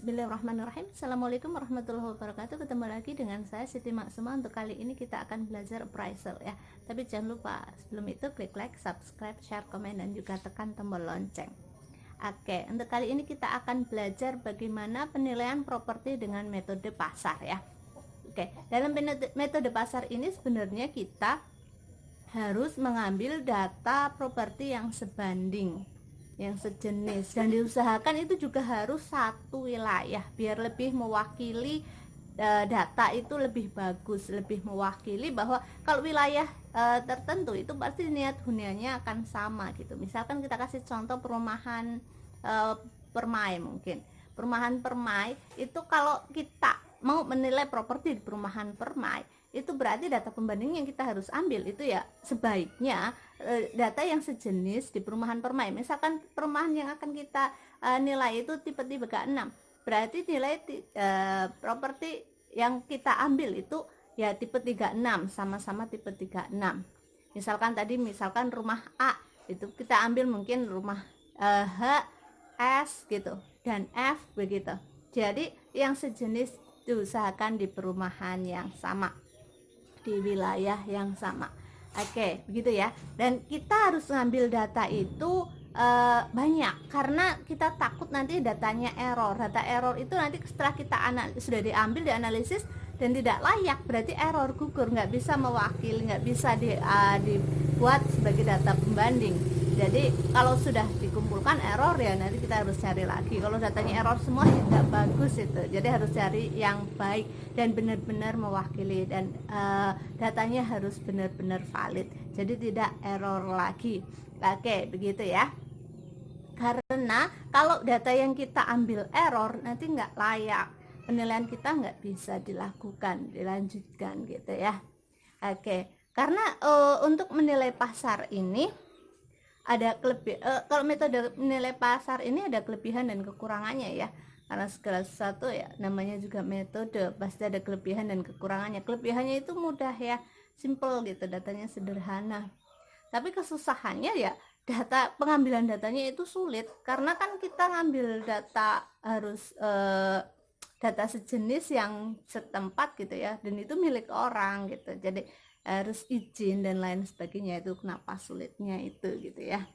Bismillahirrahmanirrahim. Assalamualaikum warahmatullahi wabarakatuh. Ketemu lagi dengan saya Siti Maksuma. Untuk kali ini kita akan belajar appraisal ya. Tapi jangan lupa sebelum itu klik like, subscribe, share, komen, dan juga tekan tombol lonceng. Oke, untuk kali ini kita akan belajar bagaimana penilaian properti dengan metode pasar ya. Oke, dalam metode pasar ini sebenarnya kita harus mengambil data properti yang sebanding, yang sejenis, dan diusahakan itu juga harus satu wilayah biar lebih mewakili data itu lebih bagus, lebih mewakili bahwa kalau wilayah tertentu itu pasti niat hunianya akan sama gitu. Misalkan kita kasih contoh perumahan Permai, mungkin perumahan Permai itu kalau kita mau menilai properti di perumahan Permai itu berarti data pembanding yang kita harus ambil itu ya sebaiknya data yang sejenis di perumahan Permai. Misalkan perumahan yang akan kita nilai itu tipe 36, berarti nilai properti yang kita ambil itu ya tipe 36, sama-sama tipe 36. Misalkan rumah A itu kita ambil mungkin rumah H, S gitu, dan F begitu. Jadi yang sejenis diusahakan di perumahan yang sama, di wilayah yang sama. Oke, begitu ya. Dan kita harus ngambil data itu banyak karena kita takut nanti datanya error. Data error itu nanti setelah kita sudah diambil, dianalisis dan tidak layak, berarti error, gugur, nggak bisa mewakili, nggak bisa dibuat sebagai data pembanding. Jadi kalau sudah dikumpulkan error ya nanti kita harus cari lagi. Kalau datanya error semua tidak bagus itu. Jadi harus cari yang baik dan benar-benar mewakili, dan datanya harus benar-benar valid. Jadi tidak error lagi. Oke, begitu ya. Karena kalau data yang kita ambil error nanti nggak layak, penilaian kita nggak bisa dilanjutkan gitu ya. Oke, karena untuk menilai pasar ini ada kalau metode menilai pasar ini ada kelebihan dan kekurangannya ya, karena segala sesuatu ya namanya juga metode pasti ada kelebihan dan kekurangannya. Kelebihannya itu mudah ya, simple gitu, datanya sederhana. Tapi kesusahannya ya pengambilan datanya itu sulit, karena kan kita ngambil data harus data sejenis yang setempat gitu ya, dan itu milik orang gitu, jadi harus izin dan lain sebagainya. Itu kenapa sulitnya itu gitu ya.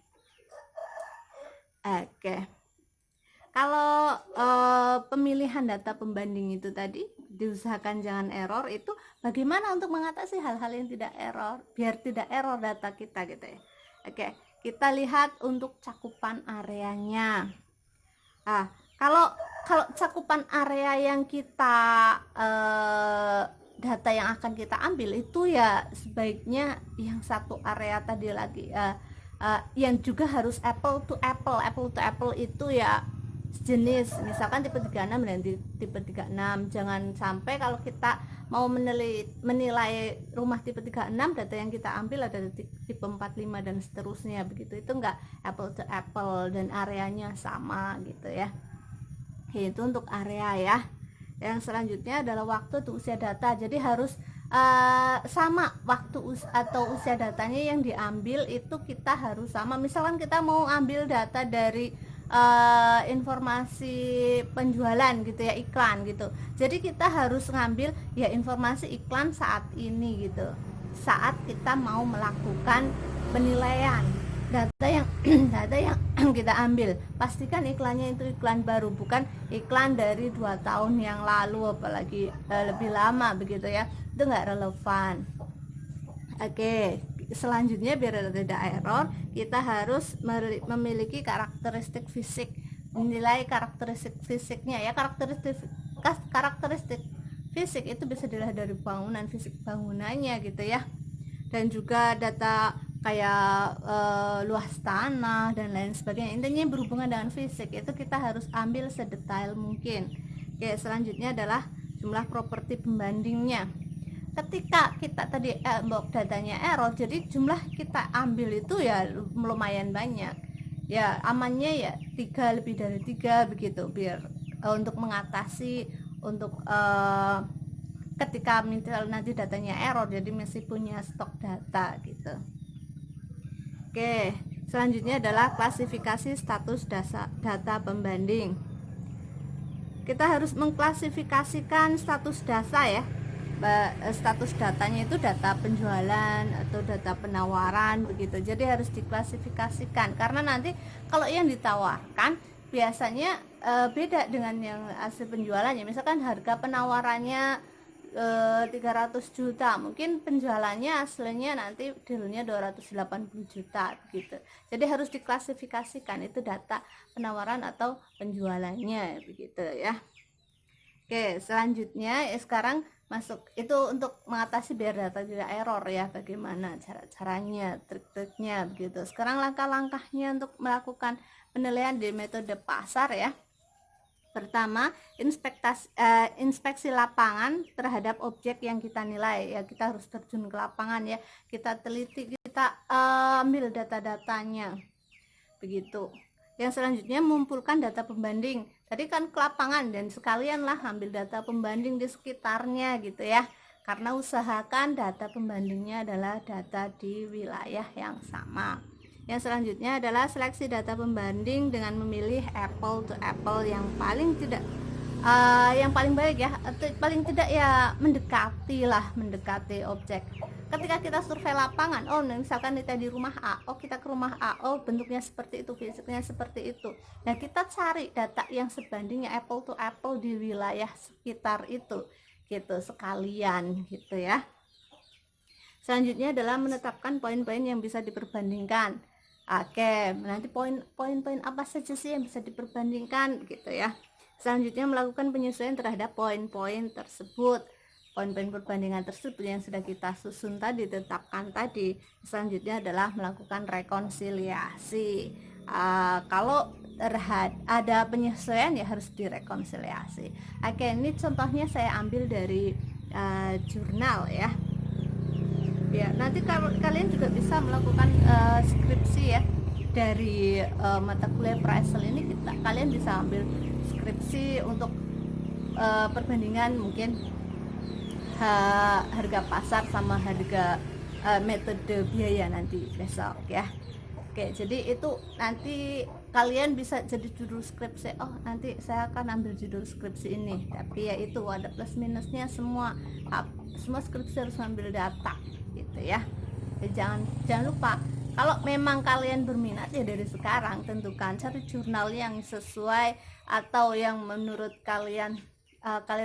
Oke, kalau pemilihan data pembanding itu tadi diusahakan jangan error, itu bagaimana untuk mengatasi hal-hal yang tidak error biar tidak error data kita gitu ya. Oke, kita lihat untuk cakupan areanya. Kalau cakupan area yang kita data yang akan kita ambil itu ya sebaiknya yang satu area tadi lagi, yang juga harus apple to apple itu ya sejenis. Misalkan tipe 36 dan tipe 36. Jangan sampai kalau kita mau menilai rumah tipe 36 data yang kita ambil ada tipe 45 dan seterusnya begitu, itu enggak apple to apple dan areanya sama gitu ya. Itu untuk area ya. Yang selanjutnya adalah waktu atau usia data. Jadi harus sama waktu atau usia datanya yang diambil itu kita harus sama. Misalkan kita mau ambil data dari informasi penjualan gitu ya, iklan gitu. Jadi kita harus ngambil ya informasi iklan saat ini gitu, saat kita mau melakukan penilaian. Data yang kita ambil pastikan iklannya itu iklan baru, bukan iklan dari 2 tahun yang lalu, apalagi lebih lama begitu ya, itu nggak relevan. Oke, selanjutnya biar tidak error kita harus memiliki karakteristik fisik, menilai karakteristik fisiknya ya. Karakteristik fisik itu bisa dilihat dari bangunan, fisik bangunannya gitu ya, dan juga data kayak luas tanah dan lain sebagainya. Intinya berhubungan dengan fisik itu kita harus ambil sedetail mungkin. Oke, selanjutnya adalah jumlah properti pembandingnya. Ketika kita tadi datanya error, jadi jumlah kita ambil itu ya lumayan banyak ya, amannya ya 3, lebih dari 3 begitu, biar untuk mengatasi untuk ketika misal nanti datanya error, jadi masih punya stok data gitu. Oke, selanjutnya adalah klasifikasi status data pembanding. kita harus mengklasifikasikan status data ya. Status datanya itu data penjualan atau data penawaran begitu. Jadi harus diklasifikasikan karena nanti kalau yang ditawarkan biasanya beda dengan yang hasil penjualannya. Misalkan harga penawarannya 300 juta, mungkin penjualannya aslinya nanti dealnya 280 juta gitu. Jadi harus diklasifikasikan itu data penawaran atau penjualannya begitu ya. Oke, selanjutnya sekarang masuk itu untuk mengatasi biar data tidak error ya, bagaimana caranya, trik-triknya begitu. Sekarang langkah-langkahnya untuk melakukan penilaian di metode pasar ya. Pertama, inspeksi lapangan terhadap objek yang kita nilai ya. Kita harus terjun ke lapangan ya, kita teliti, kita ambil data-datanya begitu. Yang selanjutnya mengumpulkan data pembanding. Tadi kan ke lapangan dan sekalian lah ambil data pembanding di sekitarnya gitu ya. Karena usahakan data pembandingnya adalah data di wilayah yang sama. Yang selanjutnya adalah seleksi data pembanding dengan memilih apple to apple yang paling tidak yang paling baik ya, atau paling tidak ya mendekati objek. Ketika kita survei lapangan, oh misalkan kita di rumah A, oh kita ke rumah A, oh bentuknya seperti itu, fisiknya seperti itu. Nah kita cari data yang sebandingnya apple to apple di wilayah sekitar itu, gitu sekalian gitu ya. Selanjutnya adalah menetapkan poin-poin yang bisa diperbandingkan. Oke, nanti poin-poin apa saja sih yang bisa diperbandingkan gitu ya. Selanjutnya melakukan penyesuaian terhadap poin-poin tersebut. Poin-poin perbandingan tersebut yang sudah kita susun tadi, tetapkan tadi. Selanjutnya adalah melakukan rekonsiliasi. Kalau ada penyesuaian ya harus direkonsiliasi. Oke, ini contohnya saya ambil dari jurnal ya. Ya, nanti kalau kalian juga bisa melakukan skripsi ya dari mata kuliah appraisal ini, kalian bisa ambil skripsi untuk perbandingan mungkin harga pasar sama harga metode biaya nanti besok ya. Oke, jadi itu nanti kalian bisa jadi judul skripsi. Oh, nanti saya akan ambil judul skripsi ini. Tapi ya itu ada plus minusnya, semua skripsi harus ambil data gitu ya. Jadi jangan lupa, kalau memang kalian berminat ya dari sekarang tentukan cari jurnal yang sesuai atau yang menurut kalian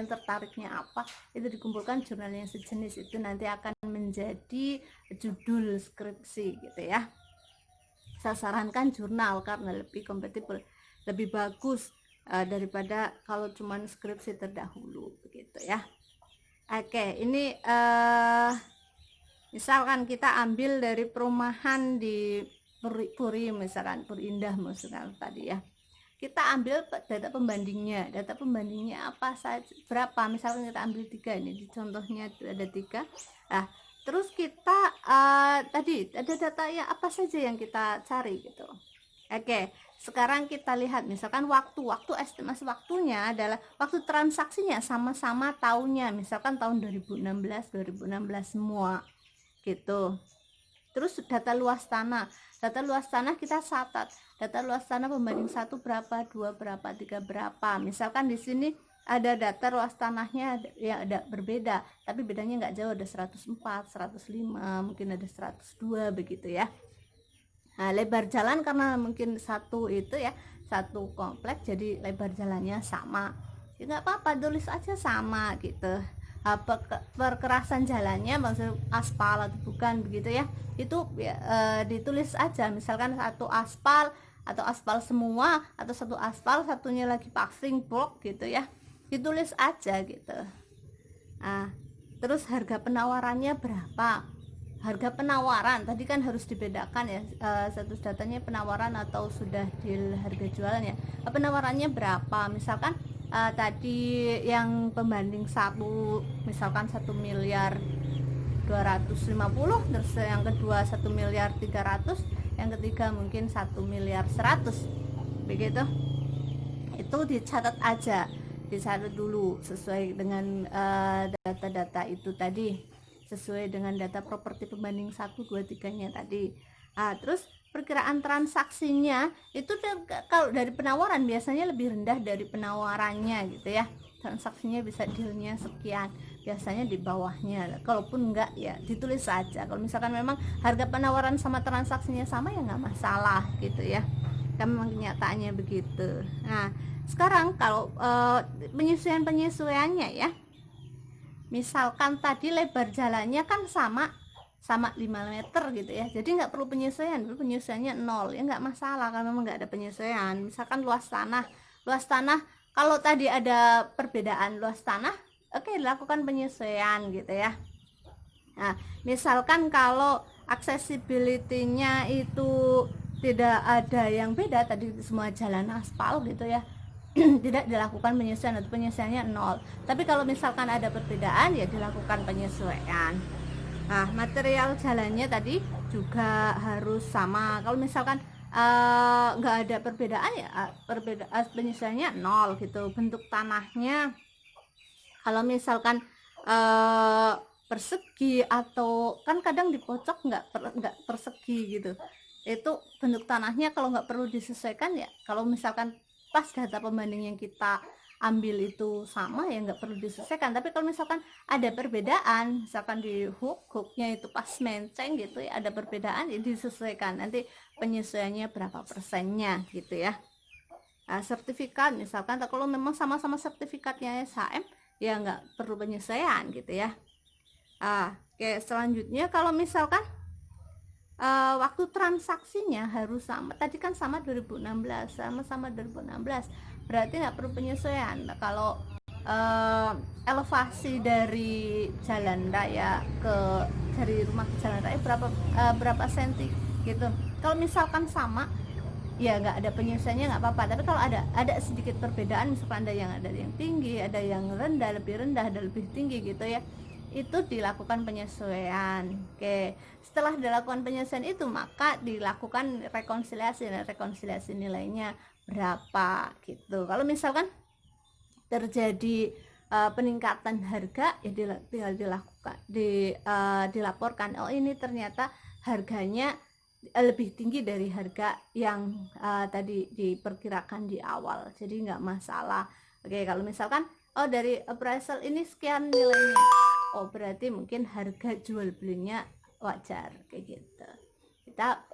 tertariknya apa, itu dikumpulkan jurnal yang sejenis, itu nanti akan menjadi judul skripsi gitu ya. Saya sarankan jurnal karena lebih kompatibel, lebih bagus daripada kalau cuman skripsi terdahulu begitu ya. Oke, ini misalkan kita ambil dari perumahan di Puri misalkan, Puri Indah misalkan tadi ya. Kita ambil data pembandingnya apa saja, berapa, misalkan kita ambil 3, ini di contohnya ada 3. Nah terus kita tadi ada data ya apa saja yang kita cari gitu. Oke, sekarang kita lihat misalkan waktu estimasi waktunya adalah waktu transaksinya sama-sama tahunnya, misalkan tahun 2016 semua gitu. Terus data luas tanah kita catat, data luas tanah pembanding 1 berapa, 2 berapa, 3 berapa. Misalkan di sini ada data luas tanahnya yang ada berbeda, tapi bedanya nggak jauh, ada 104, 105, mungkin ada 102 begitu ya. Nah, lebar jalan karena mungkin satu komplek, jadi lebar jalannya sama. Ya nggak apa-apa, tulis aja sama gitu. Perkerasan jalannya maksud aspal atau bukan begitu ya, itu ditulis aja, misalkan satu aspal atau aspal semua, atau satu aspal satunya lagi paving block gitu ya, ditulis aja gitu. Terus harga penawarannya berapa, harga penawaran tadi kan harus dibedakan ya, status datanya penawaran atau sudah deal harga jualan ya. Penawarannya berapa, misalkan tadi yang pembanding 1 misalkan 1 miliar 250, terus yang kedua 1 miliar 300, yang ketiga mungkin 1 miliar 100 begitu. Itu dicatat aja, dicatat dulu sesuai dengan data-data itu tadi, sesuai dengan data properti pembanding 1, 2, 3 nya tadi. Terus perkiraan transaksinya itu kalau dari penawaran biasanya lebih rendah dari penawarannya gitu ya. Transaksinya bisa dealnya sekian, biasanya di bawahnya. Kalaupun enggak ya ditulis saja. Kalau misalkan memang harga penawaran sama transaksinya sama ya nggak masalah gitu ya, kan memang kenyataannya begitu. Nah sekarang kalau penyesuaiannya ya, misalkan tadi lebar jalannya kan sama 5 meter gitu ya, jadi nggak perlu penyesuaian, penyesuaiannya 0 ya nggak masalah kalau memang nggak ada penyesuaian. Misalkan luas tanah kalau tadi ada perbedaan luas tanah, oke, dilakukan penyesuaian gitu ya. Nah misalkan kalau accessibility-nya itu tidak ada yang beda, tadi semua jalan aspal gitu ya, tidak dilakukan penyesuaian atau penyesuaiannya 0. Tapi kalau misalkan ada perbedaan ya dilakukan penyesuaian. Nah material jalannya tadi juga harus sama. Kalau misalkan nggak ada perbedaan ya penyesuaiannya 0 gitu. Bentuk tanahnya kalau misalkan persegi atau kan kadang di pojok nggak persegi gitu, itu bentuk tanahnya kalau nggak perlu disesuaikan ya. Kalau misalkan pas data pembanding yang kita ambil itu sama ya nggak perlu disesuaikan. Tapi kalau misalkan ada perbedaan, misalkan di hooknya itu pas menceng gitu ya, ada perbedaan ya disesuaikan, nanti penyesuaiannya berapa persennya gitu ya. Nah, sertifikat misalkan kalau memang sama-sama sertifikatnya SHM ya nggak perlu penyesuaian gitu ya. Oke, selanjutnya kalau misalkan waktu transaksinya harus sama, tadi kan sama 2016, sama-sama 2016 berarti nggak perlu penyesuaian. Kalau elevasi dari jalan raya dari rumah ke jalan raya berapa senti gitu, kalau misalkan sama ya nggak ada penyesuaiannya nggak apa-apa. Tapi kalau ada sedikit perbedaan, misalkan ada yang tinggi, ada yang rendah, lebih rendah, ada lebih tinggi gitu ya, itu dilakukan penyesuaian. Oke, setelah dilakukan penyesuaian itu maka dilakukan rekonsiliasi. Nah, rekonsiliasi nilainya berapa gitu. Kalau misalkan terjadi peningkatan harga ya tinggal dilaporkan, oh ini ternyata harganya lebih tinggi dari harga yang tadi diperkirakan di awal, jadi nggak masalah. Oke, kalau misalkan oh dari appraisal ini sekian nilainya, oh berarti mungkin harga jual belinya wajar kayak gitu. Kita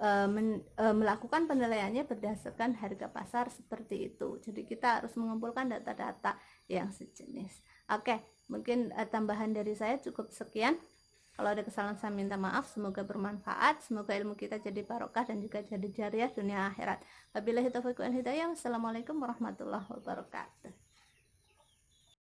melakukan penilaiannya berdasarkan harga pasar seperti itu. Jadi kita harus mengumpulkan data-data yang sejenis. Oke, mungkin tambahan dari saya cukup sekian. Kalau ada kesalahan saya minta maaf. Semoga bermanfaat, semoga ilmu kita jadi barokah dan juga jadi jariah dunia akhirat. Wabillahi taufiq wal hidayah. Wassalamualaikum warahmatullahi wabarakatuh.